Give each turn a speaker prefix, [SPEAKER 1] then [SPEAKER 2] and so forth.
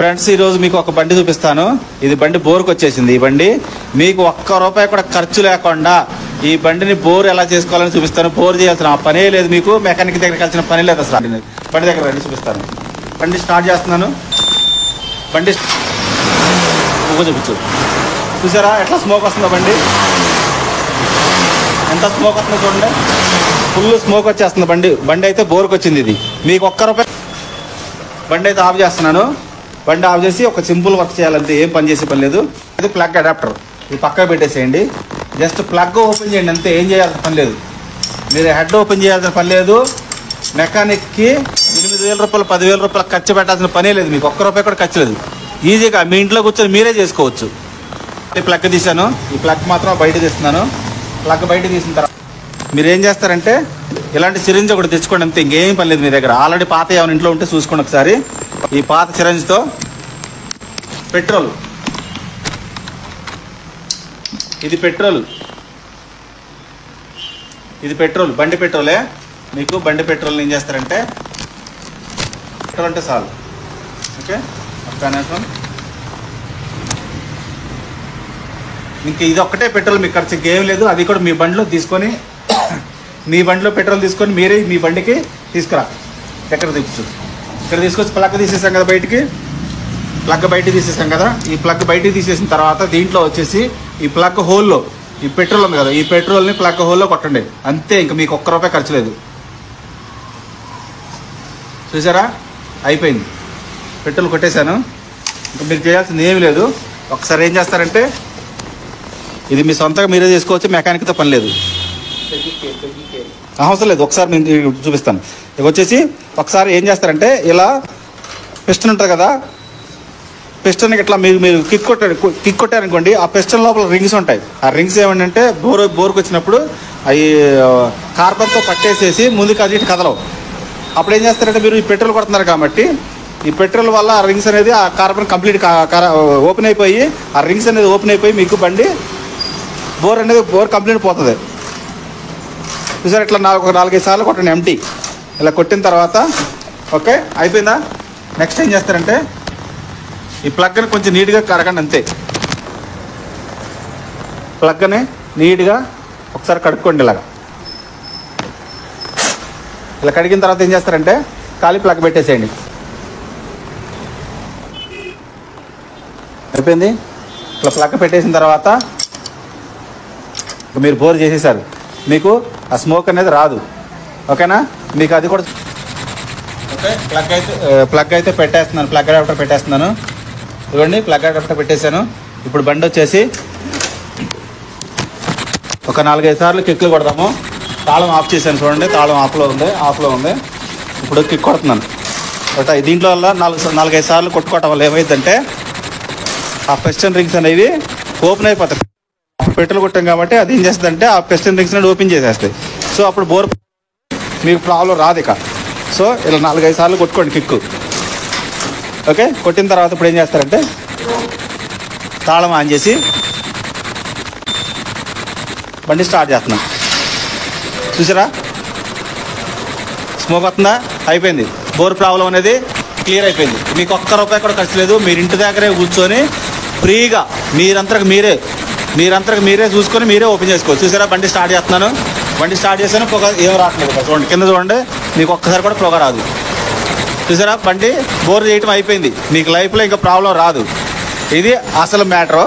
[SPEAKER 1] Friends, ఈ రోజు మీకు ఒక బండి చూపిస్తాను. ఇది బండి బోర్కి వచ్చేసింది. ఈ బండి మీకు ₹1 కూడా ఖర్చు లేకుండా ఈ బండిని బోర్ ఎలా చేసుకోవాలని చూపిస్తాను. బోర్ చేయాల్సిన పనే లేదు, మీకు మెకానిక్ దగ్గరికి వెళ్ళిన పని లేదు అసలు. బండి దగ్గర రండి, చూపిస్తాను. బండి స్టార్ట్ చేస్తున్నాను. బండి చూపించు. చూసారా ఎట్లా స్మోక్ వస్తుందో? బండి ఎంత స్మోక్ వస్తుందో చూడండి. ఫుల్ స్మోక్ వచ్చేస్తుంది. బండి అయితే బోర్కి వచ్చింది. ఇది మీకు ₹1 బండి అయితే ఆఫ్ చేస్తున్నాను. బండి ఆఫ్ చేసి ఒక సింపుల్ వర్క్ చేయాలంటే ఏం పని చేసే పని లేదు. ఇది ప్లగ్ అడాప్టర్, ఇది పక్కకు పెట్టేసేయండి. జస్ట్ ప్లగ్ ఓపెన్ చేయండి అంతే, ఏం చేయాల్సిన పని లేదు. మీరు హెడ్ ఓపెన్ చేయాల్సిన పని లేదు. మెకానిక్కి ₹8,000 ₹10,000 ఖర్చు పెట్టాల్సిన పనే లేదు. మీకు ₹1 కూడా ఖర్చు లేదు. ఈజీగా మీ ఇంట్లో కూర్చొని మీరే చేసుకోవచ్చు. ఈ ప్లగ్ తీసాను. ఈ ప్లగ్ మాత్రం బయట తీస్తున్నాను. ప్లగ్ బయట తీసిన తర్వాత మీరు ఏం చేస్తారంటే ఇలాంటి సిరింజ్ ఒకటి తెచ్చుకోండి అంతే, ఇంకేం పని లేదు. మీ దగ్గర ఆల్రెడీ పాత ఏమైనా ఇంట్లో ఉంటే చూసుకోండి ఒకసారి. ఈ పాత సిరంజ్తో పెట్రోల్, ఇది పెట్రోల్, బండి పెట్రోలే. మీకు బండి పెట్రోల్ ఏం చేస్తారంటే పెట్రోల్ అంటే చాలు. ఓకే, ఇంక ఇది ఒక్కటే పెట్రోల్, మీకు ఖర్చు ఇంకేం లేదు. అది కూడా మీ బండిలో తీసుకొని మీ బండిలో పెట్రోల్ తీసుకొని మీరే మీ బండికి తీసుకురా. ఎక్కడ ఇక్కడ తీసుకొచ్చి ప్లగ్ తీసేసాం కదా బయటికి. ప్లగ్ బయట తీసేసాం కదా. ఈ ప్లగ్ బయటికి తీసేసిన తర్వాత దీంట్లో వచ్చేసి ఈ ప్లగ్ హోల్లో ఈ పెట్రోల్ ఉంది కదా, ఈ పెట్రోల్ని ప్లగ్ హోల్లో కొట్టండి అంతే. ఇంకా మీకు ₹1 ఖర్చు లేదు. చూసారా, అయిపోయింది. పెట్రోల్ కొట్టేశాను. ఇంకా మీరు చేయాల్సింది ఏమీ లేదు. ఒకసారి ఏం చేస్తారంటే ఇది మీ సొంతంగా మీరే చేసుకోవచ్చు, మెకానిక్తో పని లేదు, అవసరం లేదు. ఒకసారి నేను చూపిస్తాను. ఇక వచ్చేసి ఒకసారి ఏం చేస్తారంటే ఇలా పిస్టన్ ఉంటుంది కదా, పిస్టన్కి ఇట్లా మీరు కిక్ కొట్టారనుకోండి, ఆ పిస్టన్ లోపల రింగ్స్ ఉంటాయి. ఆ రింగ్స్ ఏమంటే బోర్కి వచ్చినప్పుడు అవి కార్బన్తో పట్టేసేసి ముందుకు అది ఇటు కదలవు. అప్పుడు ఏం చేస్తారంటే మీరు ఈ పెట్రోల్ కొడుతున్నారు కాబట్టి ఈ పెట్రోల్ వల్ల ఆ రింగ్స్ అనేది ఆ కార్బన్ కంప్లీట్ ఓపెన్ అయిపోయి ఆ రింగ్స్ అనేది ఓపెన్ అయిపోయి మీకు బండి బోర్ కంప్లీట్ పోతుంది. చూసారు, ఇట్లా 4-5 సార్లు కొట్టండి ఎంటీ. ఇలా కొట్టిన తర్వాత ఓకే అయిపోయిందా. నెక్స్ట్ ఏం చేస్తారంటే ఈ ప్లగ్ని కొంచెం నీట్గా కడగండి అంతే. ప్లగ్ని నీట్గా ఒకసారి కడుక్కోండి. ఇలా కడిగిన తర్వాత ఏం చేస్తారంటే ఖాళీ ప్లగ్ పెట్టేసేయండి. అయిపోయింది. ఇట్లా ప్లగ్ పెట్టేసిన తర్వాత మీరు బోర్ చేసేసారు, మీకు ఆ స్మోక్ అనేది రాదు. ఓకేనా, మీకు అది కూడా ఓకే. ప్లగ్ అయితే పెట్టేస్తున్నాను, ప్లగ్ అడాప్టర్ పెట్టేస్తున్నాను. ఇవ్వండి, ప్లగ్ అడాప్టర్ పెట్టేశాను. ఇప్పుడు బండి వచ్చేసి ఒక 4-5 సార్లు కిక్లు కొడదాము. తాళం ఆఫ్ చేశాను చూడండి, తాళం ఆఫ్లో ఉంది. ఇప్పుడు కిక్ కొడుతున్నాను. దీంట్లో వల్ల 4-5 సార్లు కొట్టుకోవటం వల్ల ఏమైందంటే ఆ పిస్టన్ రింగ్స్ అనేవి ఓపెన్ అయిపోతాయి. పెట్రోల్ కొట్టాం కాబట్టి అది ఏం చేస్తుందంటే ఆ పిస్టన్ రింగ్స్ అనేది ఓపెన్ చేసేస్తాయి. సో అప్పుడు బోర్ మీకు ప్రాబ్లం రాదు ఇక. సో ఇలా 4-5 సార్లు కొట్టుకోండి కిక్కు. ఓకే, కొట్టిన తర్వాత ఇప్పుడు ఏం చేస్తారంటే తాళం ఆన్ చేసి బండి స్టార్ట్ చేస్తున్నాం. చూసారా, స్మోక్ వస్తుందా? అయిపోయింది. బోర్ ప్రాబ్లం అనేది క్లియర్ అయిపోయింది. మీకు ₹1 కూడా ఖర్చు లేదు. మీరు ఇంటి దగ్గరే కూర్చొని ఫ్రీగా మీరంతకు మీరే చూసుకొని మీరే ఓపెన్ చేసుకోవచ్చు. చూసారా, బండి స్టార్ట్ చేస్తున్నాను. బండి స్టార్ట్ చేశాను, పొగ ఏం రావట్లేదు. చూడండి, కింద చూడండి, మీకు ఒక్కసారి కూడా పొగ రాదు. చూసారా, బండి బోర్ చేయటం అయిపోయింది. మీకు లైఫ్లో ఇంకా ప్రాబ్లం రాదు. ఇది అసలు మ్యాటర్.